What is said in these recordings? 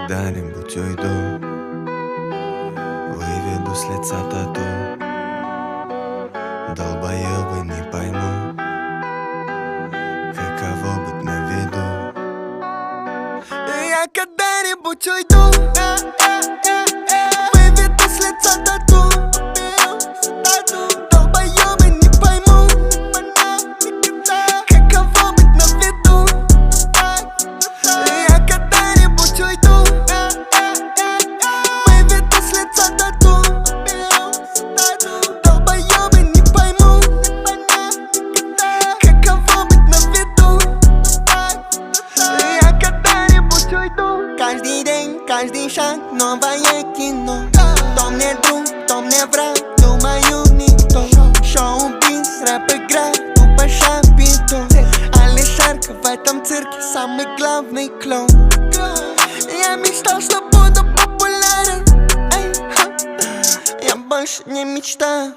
когда-нибудь уйду, выведу с лица тату. Долбоёбы не поймут, каково быть на виду. Я когда-нибудь уйду, выведу с лица тату. Долбоёбы не поймут, каково быть на виду. Я когда-нибудь уйду, выведу с лица тату. Долбоёбы не поймут, каково быть на виду. Я когда-нибудь уйду. Каждый день, каждый шаг, новое кино. То мне друг, то мне враг, думаю никто. Шоу-биз, рэп-игра, тупо шапито. Алишерка в этом цирке самый главный клоун. Я мечтал, что буду популярен, я больше не мечтаю.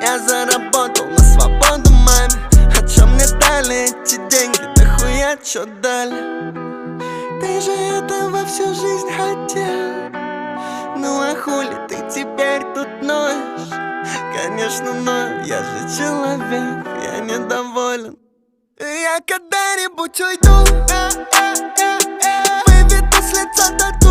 Я заработал на свободу маме. А чё мне дали эти деньги? Да хуя чё дали? Ты же этого всю жизнь хотел. Ну а хули ты теперь тут ноешь? Конечно, ною, я же человек, я недоволен. Я когда-нибудь уйду, выведу с лица тату.